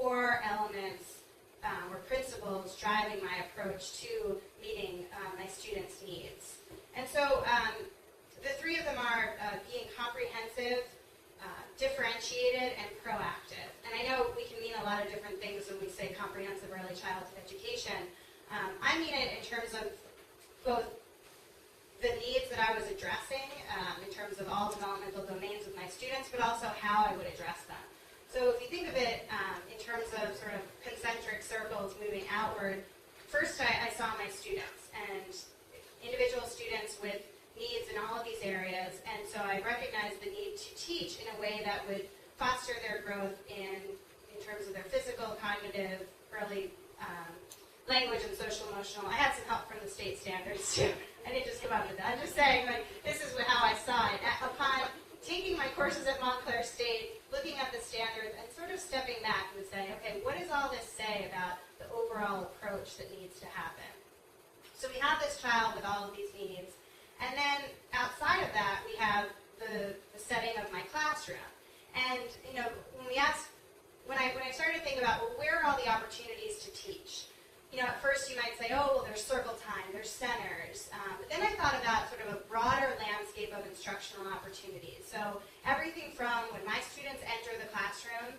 core elements or principles driving my approach to meeting my students' needs. And so the three of them are being comprehensive, differentiated, and proactive. And I know we can mean a lot of different things when we say comprehensive early childhood education. I mean it in terms of both the needs that I was addressing in terms of all developmental domains with my students, but also how I would address them. So if you think of it in terms of sort of concentric circles moving outward, first I saw my students and individual students with needs in all of these areas, and so I recognized the need to teach in a way that would foster their growth in terms of their physical, cognitive, early language, and social emotional. I had some help from the state standards too. I didn't just come up with that. I'm just saying, like, this is how I saw it. Upon taking my courses at Montclair State, looking at the standards, and sort of stepping back and saying, okay, what does all this say about the overall approach that needs to happen? So we have this child with all of these needs, and then outside of that, we have the setting of my classroom. And when I started to think about, well, where are all the opportunities to teach? At first you might say, oh, well, there's circle time, there's centers. But then I thought about sort of a broader landscape of instructional opportunities. So everything from when my students enter the classroom,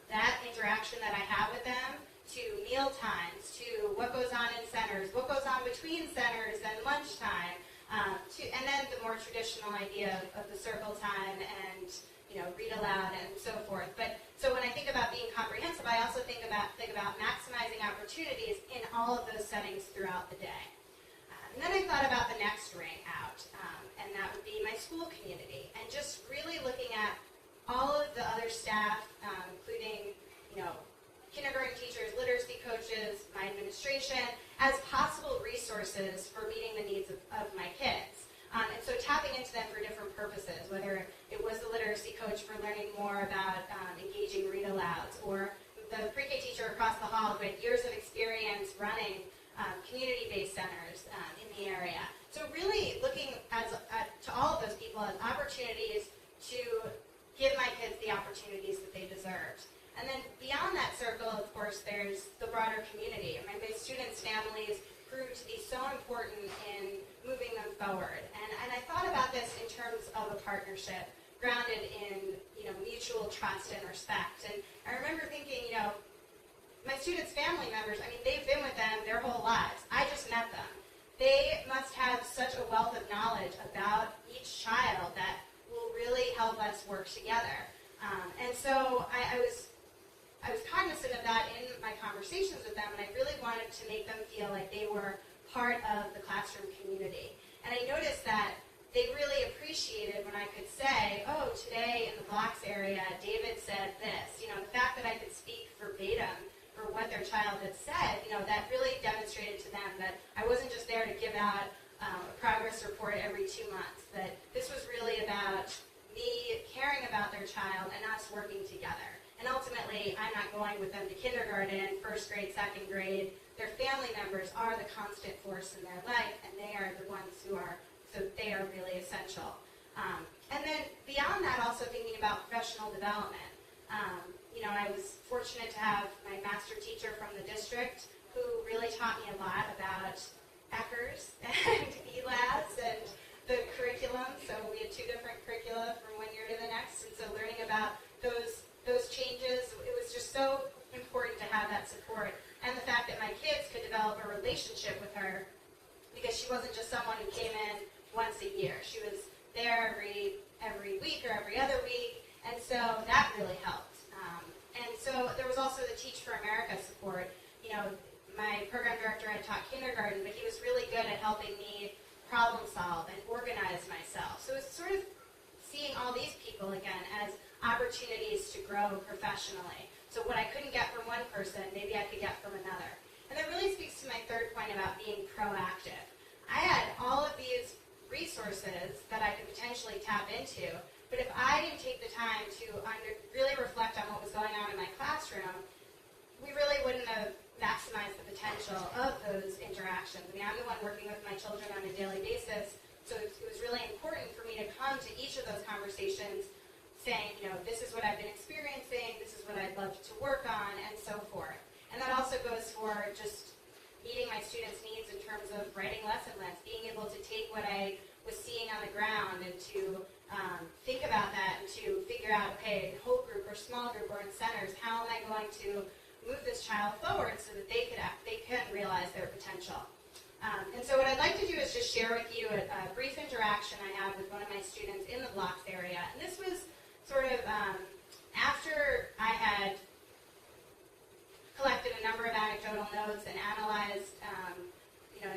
that interaction that I have with them, to meal times, to what goes on in centers, what goes on between centers and lunchtime, and then the more traditional idea of the circle time and read aloud and so forth. But so when I think about being comprehensive, I also think about maximizing opportunities in all of those settings throughout the day. And then I thought about the next ring out, and that would be my school community, and just really looking at all of the other staff, including kindergarten teachers, literacy coaches, my administration, as possible resources for meeting the needs of my kids. And so tapping into them for different purposes, whether it was the literacy coach for learning more about engaging read-alouds, or the pre-K teacher across the hall who had years of experience running community-based centers in the area. So really looking to all of those people as opportunities to give my kids the opportunities that they deserved. And then beyond that circle, of course, there's the broader community. My students' families proved to be so important in moving them forward. And I thought about this in terms of a partnership grounded in mutual trust and respect. And I remember thinking, my students' family members, they've been with them their whole lives. I just met them. They must have such a wealth of knowledge about each child that will really help us work together. And so I was cognizant of that in my conversations with them, and I really wanted to make them feel like they were part of the classroom community. And I noticed that they really appreciated when I could say, oh, today in the blocks area, David said this. The fact that I could speak verbatim for what their child had said, that really demonstrated to them that I wasn't just there to give out a progress report every 2 months, that this was really about me caring about their child and us working together. And ultimately, I'm not going with them to kindergarten, first grade, second grade. Their family members are the constant force in their life, and they are the ones they are really essential. And then beyond that, also thinking about professional development. I was fortunate to have my master teacher from the district who really taught me a lot about ECHRs and ELAS and the curriculum. So we had 2 different curricula from one year to the next, and so learning about those changes, it was just so important to have that support. And the fact that my kids could develop a relationship with her, because she wasn't just someone who came in once a year. She was there every week or every other week, and so that really helped. And so there was also the Teach for America support. My program director had taught kindergarten, but he was really good at helping me problem solve and organize myself. So it's sort of seeing all these people again as opportunities to grow professionally. So what I couldn't get from one person, maybe I could get from another. And that really speaks to my third point about being proactive. I had all of these resources that I could potentially tap into, but if I didn't take the time to really reflect on what was going on in my classroom, we really wouldn't have maximized the potential of those interactions. I'm the one working with my children on a daily basis, so it was really important for me to come to each of those conversations saying, this is what I've been experiencing, this is what I'd love to work on, and so forth. And that also goes for just meeting my students' needs in terms of writing lesson plans, being able to take what I was seeing on the ground and to think about that and to figure out, okay, in whole group or small group or in centers, how am I going to move this child forward so that they can realize their potential. And so what I'd like to do is just share with you a brief interaction I had with one of my students in the blocks area. And this was sort of after I had collected a number of anecdotal notes and analyzed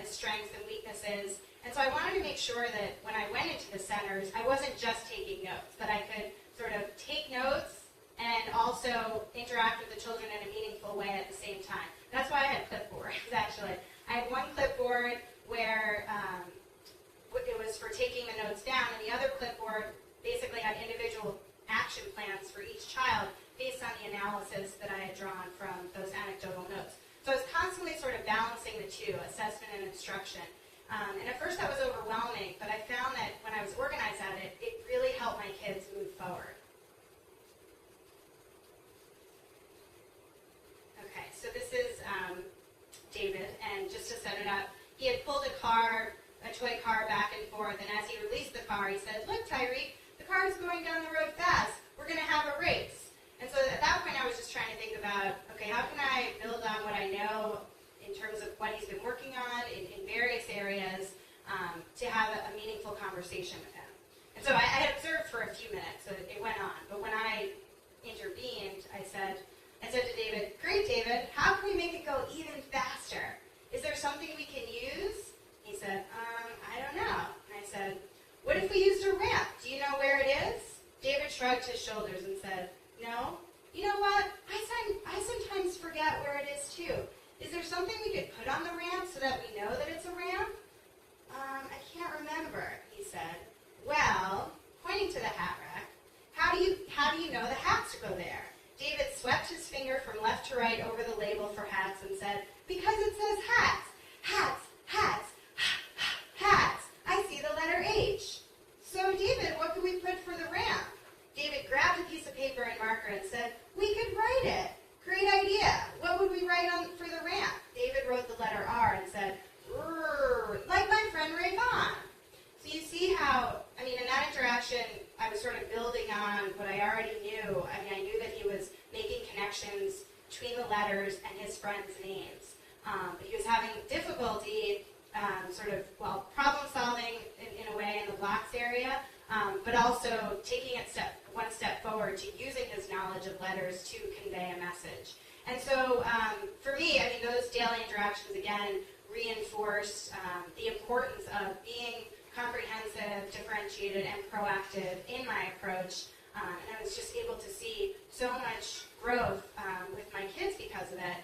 his strengths and weaknesses. And so I wanted to make sure that when I went into the centers, I wasn't just taking notes, that I could sort of take notes and also interact with the children in a meaningful way at the same time. That's why I had clipboards, actually. I had one clipboard where it was for taking the notes down, and the other clipboard basically had individual action plans for each child based on the analysis that I had drawn from those anecdotal notes. So I was constantly sort of balancing the two, assessment and instruction. And at first that was overwhelming, but I found that when I was organized at it, it really helped my kids move forward. Okay, so this is David, and just to set it up, he had pulled a toy car back and forth, and as he released the car, he said, "Look, Tyreek, the car is going down the road fast. We're going to have a race." And so at that point, I was just trying to think about, okay, how can I build on what I know in terms of what he's been working on in various areas to have a meaningful conversation with him. And so I had observed for a few minutes, so it went on. But when I intervened, I said to David, "Great, David, how can we make it go even faster? Is there something we can use?" He said, "I don't know." And I said, "What if we used a ramp? Do you know where it is?" David shrugged his shoulders and said, "No. You know what? I sometimes forget where it is too. Is there something we could put on the ramp so that we know that it's a ramp?" "I can't remember," he said. "Well," pointing to the hat rack, how do you know the hats go there?" David swept his finger from left to right over the label for hats and said, "Because it says hats. Hats, hats, hats. I see the letter H." "So, David, what could we put for the ramp?" David grabbed a piece of paper and marker and said, "We could write it. Great idea. What would we write on for the ramp?" David wrote the letter R and said, "Rrrr, like my friend Ray Vaughn." So you see how, in that interaction, I was sort of building on what I already knew. I knew that he was making connections between the letters and his friends' names. But he was having difficulty problem solving in a way in the blocks area, but also taking it one step forward to using his knowledge of letters to convey a message. And so for me, those daily interactions, again, reinforced the importance of being comprehensive, differentiated, and proactive in my approach. And I was just able to see so much growth with my kids because of it.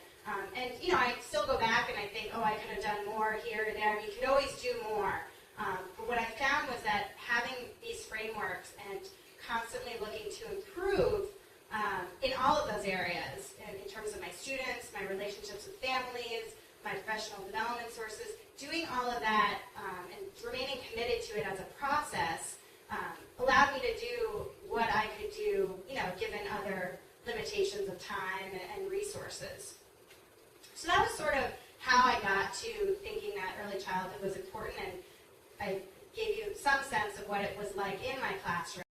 I still go back and I think, I could have done more here or there. You could always do more. But what I found was that having these frameworks and constantly looking to improve in all of those areas, in terms of my students, my relationships with families, my professional development sources, doing all of that and remaining committed to it as a process allowed me to do what I could do, given other limitations of time and resources. So that was sort of how I got to thinking that early childhood was important, and I gave you some sense of what it was like in my classroom.